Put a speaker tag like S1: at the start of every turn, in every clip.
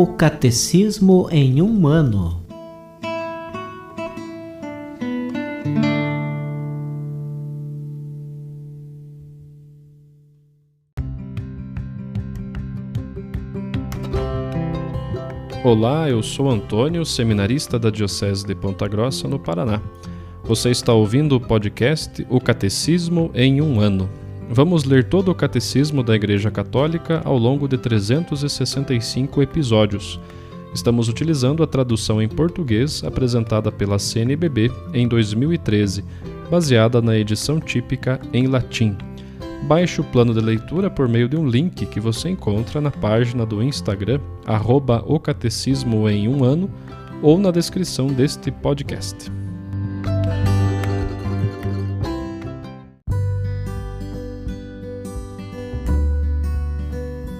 S1: O Catecismo em um ano.
S2: Olá, eu sou Antônio, seminarista da Diocese de Ponta Grossa, no Paraná. Você está ouvindo o podcast O Catecismo em um ano. Vamos ler todo o Catecismo da Igreja Católica ao longo de 365 episódios. Estamos utilizando a tradução em português apresentada pela CNBB em 2013, baseada na edição típica em latim. Baixe o plano de leitura por meio de um link que você encontra na página do Instagram, @o Catecismo em um ano, ou na descrição deste podcast.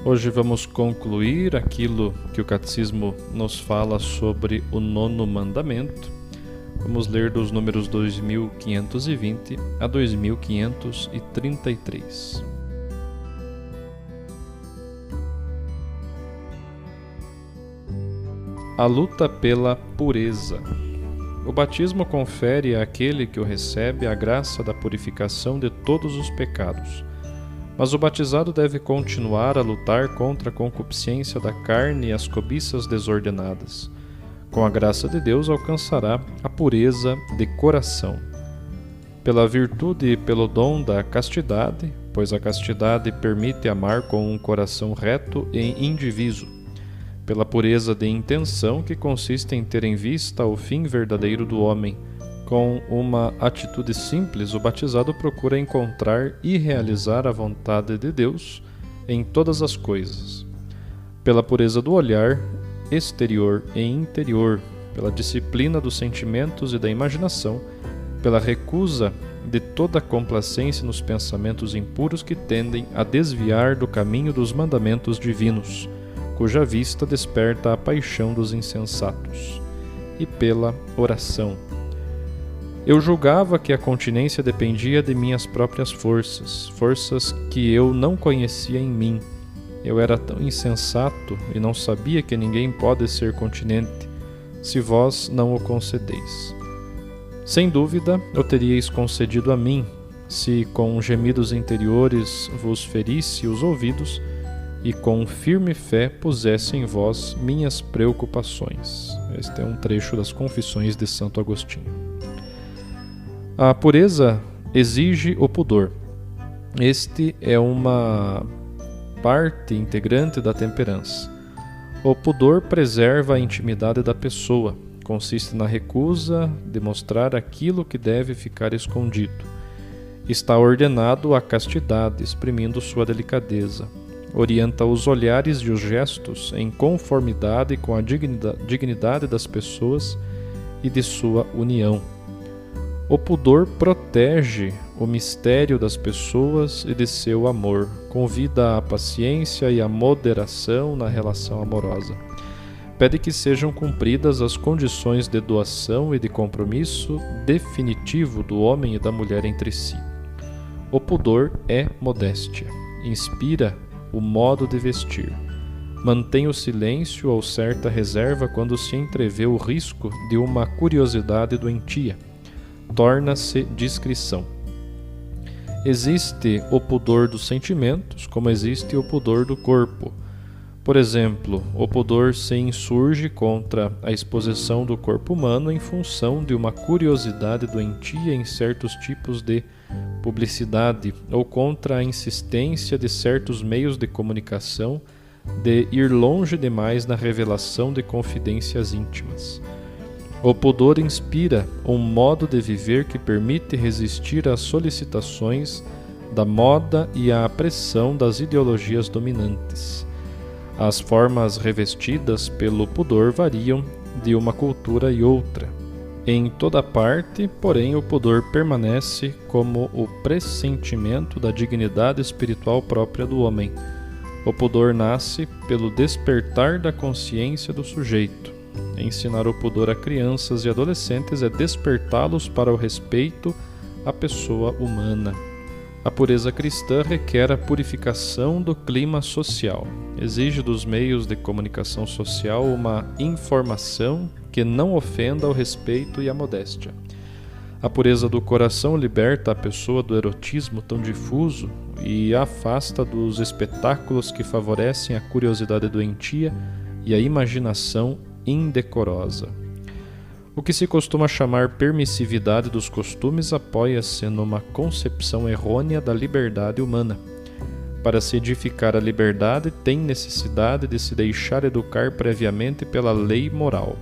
S2: Hoje vamos concluir aquilo que o Catecismo nos fala sobre o nono mandamento. Vamos ler dos números 2520 a 2533. A luta pela pureza. O batismo confere àquele que o recebe a graça da purificação de todos os pecados. Mas o batizado deve continuar a lutar contra a concupiscência da carne e as cobiças desordenadas. Com a graça de Deus alcançará a pureza de coração. Pela virtude e pelo dom da castidade, pois a castidade permite amar com um coração reto e indiviso. Pela pureza de intenção, que consiste em ter em vista o fim verdadeiro do homem. Com uma atitude simples, o batizado procura encontrar e realizar a vontade de Deus em todas as coisas. Pela pureza do olhar, exterior e interior, pela disciplina dos sentimentos e da imaginação, pela recusa de toda complacência nos pensamentos impuros que tendem a desviar do caminho dos mandamentos divinos, cuja vista desperta a paixão dos insensatos, e pela oração. Eu julgava que a continência dependia de minhas próprias forças que eu não conhecia em mim. Eu era tão insensato e não sabia que ninguém pode ser continente, se vós não o concedeis. Sem dúvida, o teríeis concedido a mim, se com gemidos interiores vos ferisse os ouvidos e com firme fé pusesse em vós minhas preocupações. Este é um trecho das Confissões de Santo Agostinho. A pureza exige o pudor. Este é uma parte integrante da temperança. O pudor preserva a intimidade da pessoa, consiste na recusa de mostrar aquilo que deve ficar escondido. Está ordenado à castidade, exprimindo sua delicadeza. Orienta os olhares e os gestos em conformidade com a dignidade das pessoas e de sua união. O pudor protege o mistério das pessoas e de seu amor, convida à paciência e à moderação na relação amorosa. Pede que sejam cumpridas as condições de doação e de compromisso definitivo do homem e da mulher entre si. O pudor é modéstia, inspira o modo de vestir. Mantém o silêncio ou certa reserva quando se entrevê o risco de uma curiosidade doentia. Torna-se discrição. Existe o pudor dos sentimentos, como existe o pudor do corpo. Por exemplo, o pudor se insurge contra a exposição do corpo humano em função de uma curiosidade doentia em certos tipos de publicidade ou contra a insistência de certos meios de comunicação de ir longe demais na revelação de confidências íntimas. O pudor inspira um modo de viver que permite resistir às solicitações da moda e à pressão das ideologias dominantes. As formas revestidas pelo pudor variam de uma cultura e outra. Em toda parte, porém, o pudor permanece como o pressentimento da dignidade espiritual própria do homem. O pudor nasce pelo despertar da consciência do sujeito. Ensinar o pudor a crianças e adolescentes é despertá-los para o respeito à pessoa humana. A pureza cristã requer a purificação do clima social. Exige dos meios de comunicação social uma informação que não ofenda o respeito e a modéstia. A pureza do coração liberta a pessoa do erotismo tão difuso e a afasta dos espetáculos que favorecem a curiosidade doentia e a imaginação indecorosa. O que se costuma chamar permissividade dos costumes apoia-se numa concepção errônea da liberdade humana. Para se edificar a liberdade, tem necessidade de se deixar educar previamente pela lei moral.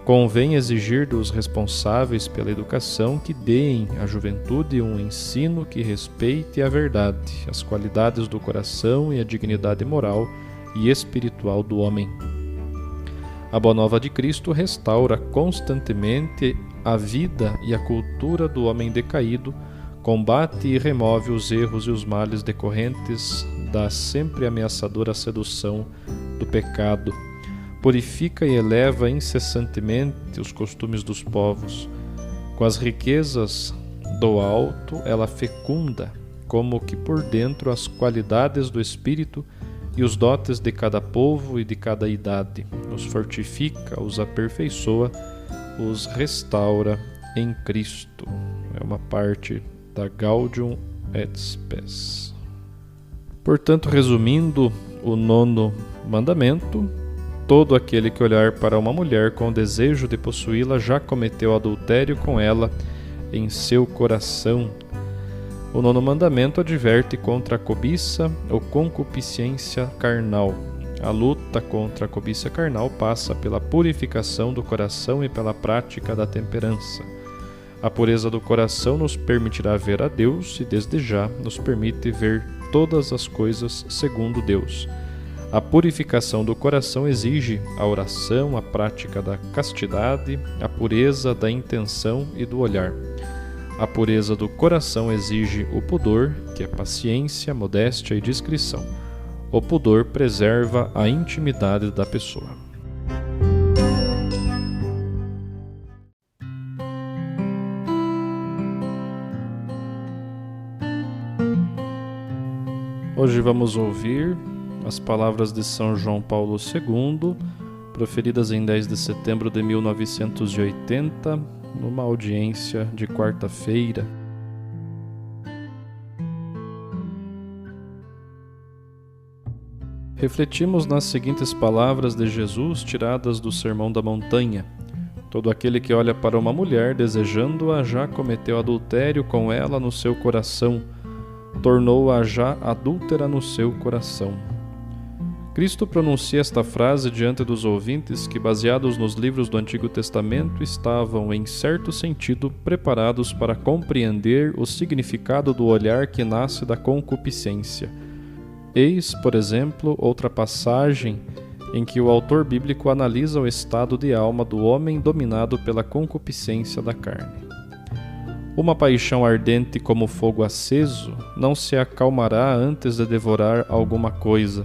S2: Convém exigir dos responsáveis pela educação que deem à juventude um ensino que respeite a verdade, as qualidades do coração e a dignidade moral e espiritual do homem. A Boa Nova de Cristo restaura constantemente a vida e a cultura do homem decaído, combate e remove os erros e os males decorrentes da sempre ameaçadora sedução do pecado, purifica e eleva incessantemente os costumes dos povos. Com as riquezas do alto, ela fecunda, como que por dentro, as qualidades do espírito e os dotes de cada povo e de cada idade, os fortifica, os aperfeiçoa, os restaura em Cristo. É uma parte da Gaudium et Spes. Portanto, resumindo o 9º mandamento, todo aquele que olhar para uma mulher com o desejo de possuí-la já cometeu adultério com ela em seu coração. O 9º mandamento adverte contra a cobiça ou concupiscência carnal. A luta contra a cobiça carnal passa pela purificação do coração e pela prática da temperança. A pureza do coração nos permitirá ver a Deus e, desde já, nos permite ver todas as coisas segundo Deus. A purificação do coração exige a oração, a prática da castidade, a pureza da intenção e do olhar. A pureza do coração exige o pudor, que é paciência, modéstia e discrição. O pudor preserva a intimidade da pessoa. Hoje vamos ouvir as palavras de São João Paulo II, proferidas em 10 de setembro de 1980, numa audiência de quarta-feira. Refletimos nas seguintes palavras de Jesus tiradas do Sermão da Montanha. Todo aquele que olha para uma mulher desejando-a já cometeu adultério com ela no seu coração, tornou-a já adúltera no seu coração. Cristo pronuncia esta frase diante dos ouvintes que, baseados nos livros do Antigo Testamento, estavam, em certo sentido, preparados para compreender o significado do olhar que nasce da concupiscência. Eis, por exemplo, outra passagem em que o autor bíblico analisa o estado de alma do homem dominado pela concupiscência da carne. Uma paixão ardente como fogo aceso não se acalmará antes de devorar alguma coisa.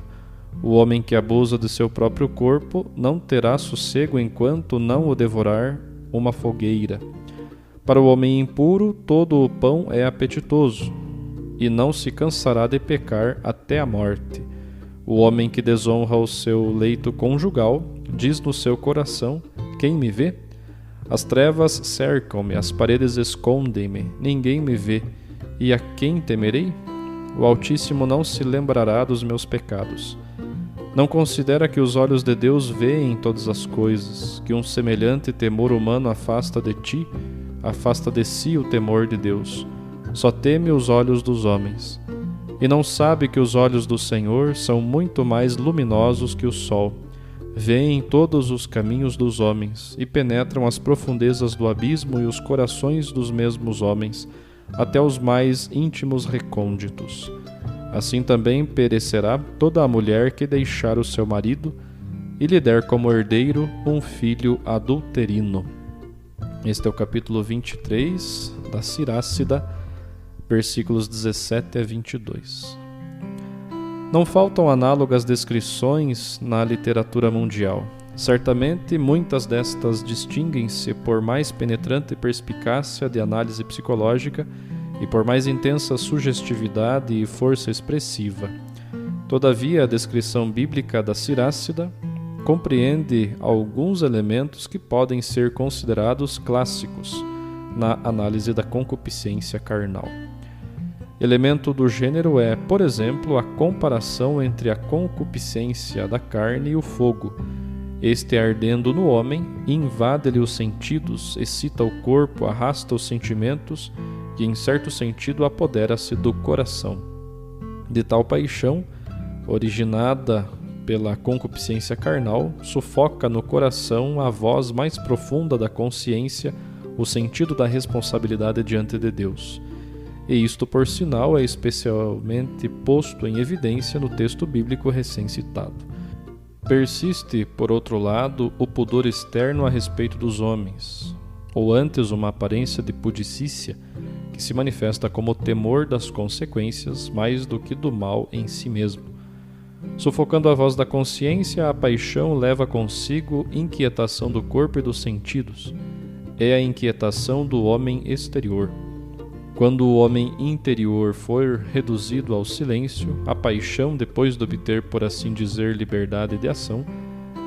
S2: O homem que abusa de seu próprio corpo não terá sossego enquanto não o devorar uma fogueira. Para o homem impuro, todo o pão é apetitoso, e não se cansará de pecar até a morte. O homem que desonra o seu leito conjugal diz no seu coração: quem me vê? As trevas cercam-me, as paredes escondem-me, ninguém me vê. E a quem temerei? O Altíssimo não se lembrará dos meus pecados. Não considera que os olhos de Deus veem todas as coisas, que um semelhante temor humano afasta de ti, afasta de si o temor de Deus. Só teme os olhos dos homens. E não sabe que os olhos do Senhor são muito mais luminosos que o sol. Veem todos os caminhos dos homens e penetram as profundezas do abismo e os corações dos mesmos homens, até os mais íntimos recônditos. Assim também perecerá toda a mulher que deixar o seu marido e lhe der como herdeiro um filho adulterino. Este é o capítulo 23 da Sirácida, versículos 17 a 22. Não faltam análogas descrições na literatura mundial. Certamente, muitas destas distinguem-se por mais penetrante perspicácia de análise psicológica e por mais intensa sugestividade e força expressiva. Todavia, a descrição bíblica da Cirácida compreende alguns elementos que podem ser considerados clássicos na análise da concupiscência carnal. Elemento do gênero é, por exemplo, a comparação entre a concupiscência da carne e o fogo. Este ardendo no homem, invade-lhe os sentidos, excita o corpo, arrasta os sentimentos e, em certo sentido, apodera-se do coração. De tal paixão, originada pela concupiscência carnal, sufoca no coração a voz mais profunda da consciência, o sentido da responsabilidade diante de Deus. E isto, por sinal, é especialmente posto em evidência no texto bíblico recém-citado. Persiste, por outro lado, o pudor externo a respeito dos homens, ou antes uma aparência de pudicícia, que se manifesta como temor das consequências mais do que do mal em si mesmo. Sufocando a voz da consciência, a paixão leva consigo inquietação do corpo e dos sentidos. É a inquietação do homem exterior. Quando o homem interior for reduzido ao silêncio, a paixão, depois de obter, por assim dizer, liberdade de ação,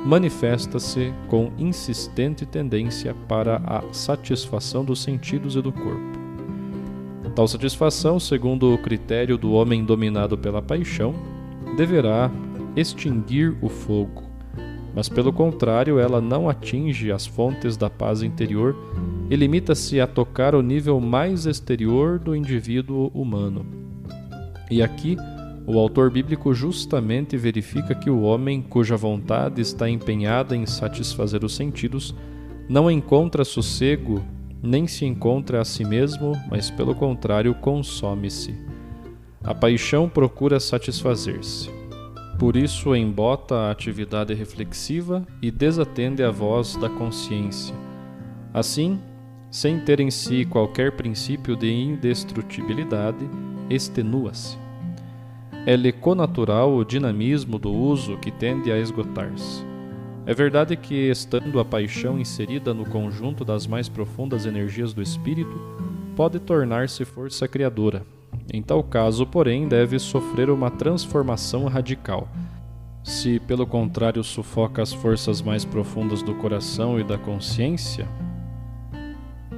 S2: manifesta-se com insistente tendência para a satisfação dos sentidos e do corpo. Tal satisfação, segundo o critério do homem dominado pela paixão, deverá extinguir o fogo, mas pelo contrário, ela não atinge as fontes da paz interior e limita-se a tocar o nível mais exterior do indivíduo humano. E aqui, o autor bíblico justamente verifica que o homem cuja vontade está empenhada em satisfazer os sentidos não encontra sossego, nem se encontra a si mesmo, mas pelo contrário consome-se. A paixão procura satisfazer-se. Por isso embota a atividade reflexiva e desatende a voz da consciência. Assim, sem ter em si qualquer princípio de indestrutibilidade, extenua-se. É-lhe connatural o dinamismo do uso que tende a esgotar-se. É verdade que, estando a paixão inserida no conjunto das mais profundas energias do espírito, pode tornar-se força criadora. Em tal caso, porém, deve sofrer uma transformação radical. Se, pelo contrário, sufoca as forças mais profundas do coração e da consciência,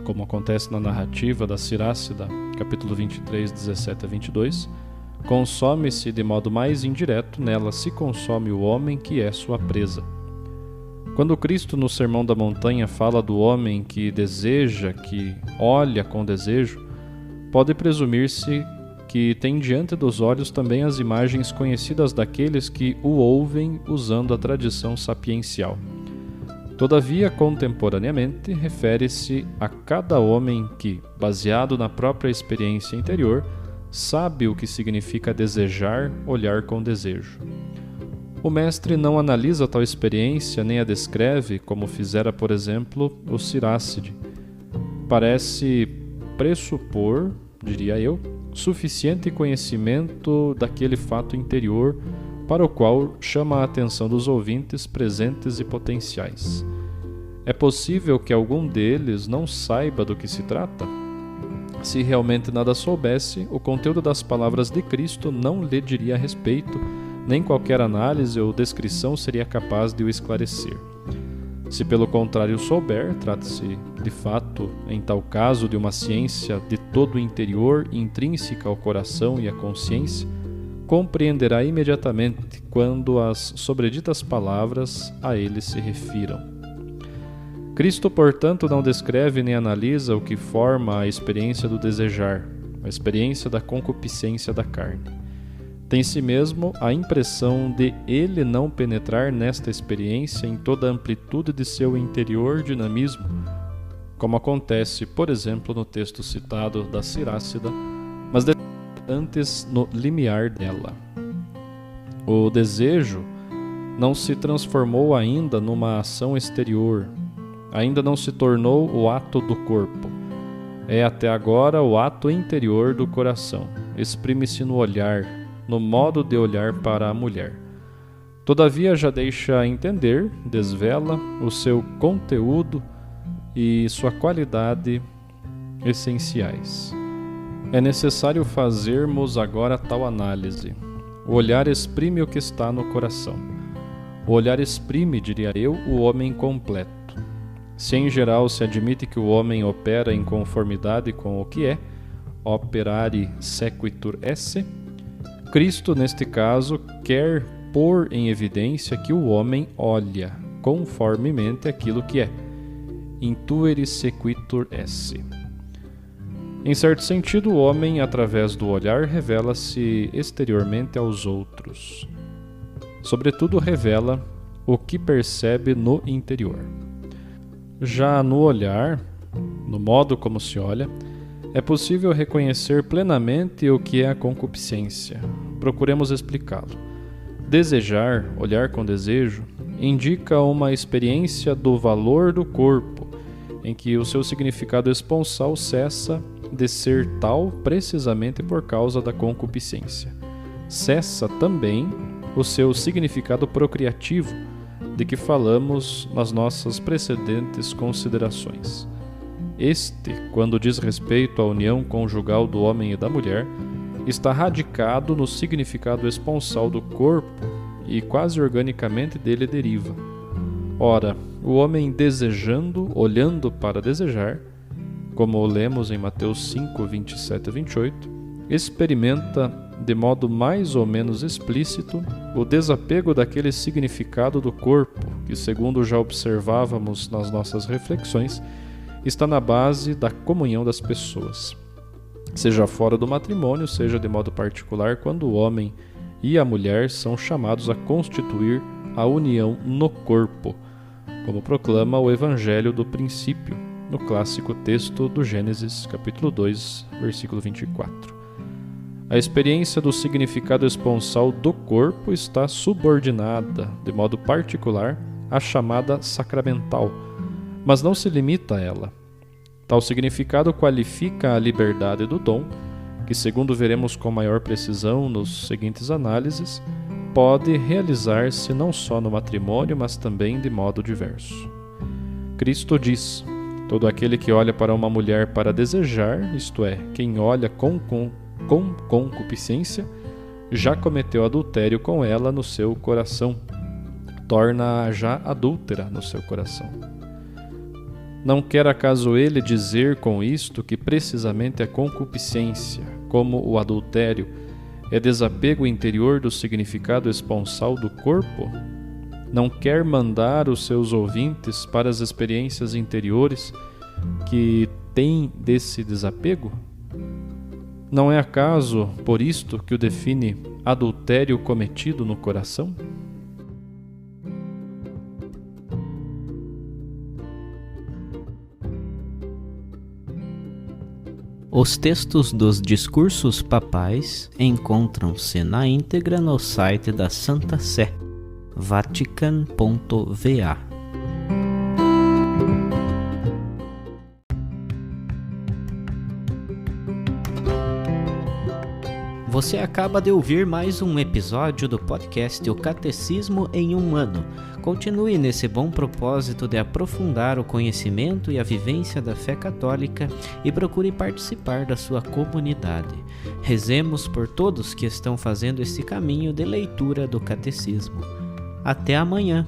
S2: como acontece na narrativa da Cirácida, capítulo 23, 17 a 22, consome-se de modo mais indireto, nela se consome o homem que é sua presa. Quando Cristo, no Sermão da Montanha, fala do homem que deseja, que olha com desejo, pode presumir-se que tem diante dos olhos também as imagens conhecidas daqueles que o ouvem usando a tradição sapiencial. Todavia, contemporaneamente, refere-se a cada homem que, baseado na própria experiência interior, sabe o que significa desejar, olhar com desejo. O mestre não analisa tal experiência nem a descreve, como fizera, por exemplo, o Cirácide. Parece pressupor, diria eu, suficiente conhecimento daquele fato interior para o qual chama a atenção dos ouvintes presentes e potenciais. É possível que algum deles não saiba do que se trata? Se realmente nada soubesse, o conteúdo das palavras de Cristo não lhe diria respeito, nem qualquer análise ou descrição seria capaz de o esclarecer. Se pelo contrário souber, trata-se de fato, em tal caso, de uma ciência de todo o interior, intrínseca ao coração e à consciência, compreenderá imediatamente quando as sobreditas palavras a ele se refiram. Cristo, portanto, não descreve nem analisa o que forma a experiência do desejar, a experiência da concupiscência da carne. Tem-se mesmo a impressão de ele não penetrar nesta experiência em toda a amplitude de seu interior dinamismo, como acontece, por exemplo, no texto citado da Cirácida, mas antes no limiar dela. O desejo não se transformou ainda numa ação exterior, ainda não se tornou o ato do corpo. É até agora o ato interior do coração, exprime-se no olhar, no modo de olhar para a mulher. Todavia já deixa entender, desvela o seu conteúdo e sua qualidade essenciais. É necessário fazermos agora tal análise. O olhar exprime o que está no coração. O olhar exprime, diria eu, o homem completo. Se em geral se admite que o homem opera em conformidade com o que é, operare sequitur esse, Cristo, neste caso, quer pôr em evidência que o homem olha conformemente aquilo que é. Intuere sequitur esse. Em certo sentido, o homem, através do olhar, revela-se exteriormente aos outros. Sobretudo, revela o que percebe no interior. Já no olhar, no modo como se olha, é possível reconhecer plenamente o que é a concupiscência. Procuremos explicá-lo. Desejar, olhar com desejo, indica uma experiência do valor do corpo, em que o seu significado esponsal cessa de ser tal precisamente por causa da concupiscência. Cessa também o seu significado procriativo, de que falamos nas nossas precedentes considerações. Este, quando diz respeito à união conjugal do homem e da mulher, está radicado no significado esponsal do corpo e quase organicamente dele deriva. Ora, o homem desejando, olhando para desejar, como lemos em Mateus 5, 27 e 28, experimenta de modo mais ou menos explícito o desapego daquele significado do corpo que, segundo já observávamos nas nossas reflexões, está na base da comunhão das pessoas, seja fora do matrimônio, seja de modo particular quando o homem e a mulher são chamados a constituir a união no corpo, como proclama o Evangelho do Princípio, no clássico texto do Gênesis, capítulo 2, versículo 24. A experiência do significado esponsal do corpo está subordinada, de modo particular, à chamada sacramental, mas não se limita a ela. Tal significado qualifica a liberdade do dom, que, segundo veremos com maior precisão nos seguintes análises, pode realizar-se não só no matrimônio, mas também de modo diverso. Cristo diz: todo aquele que olha para uma mulher para desejar, isto é, quem olha com concupiscência, já cometeu adultério com ela no seu coração, torna-a já adúltera no seu coração. Não quer acaso ele dizer com isto que precisamente a concupiscência, como o adultério, é desapego interior do significado esponsal do corpo? Não quer mandar os seus ouvintes para as experiências interiores que têm desse desapego? Não é acaso por isto que o define adultério cometido no coração?
S1: Os textos dos discursos papais encontram-se na íntegra no site da Santa Sé, vatican.va. Você acaba de ouvir mais um episódio do podcast O Catecismo em um Ano. Continue nesse bom propósito de aprofundar o conhecimento e a vivência da fé católica e procure participar da sua comunidade. Rezemos por todos que estão fazendo esse caminho de leitura do Catecismo. Até amanhã!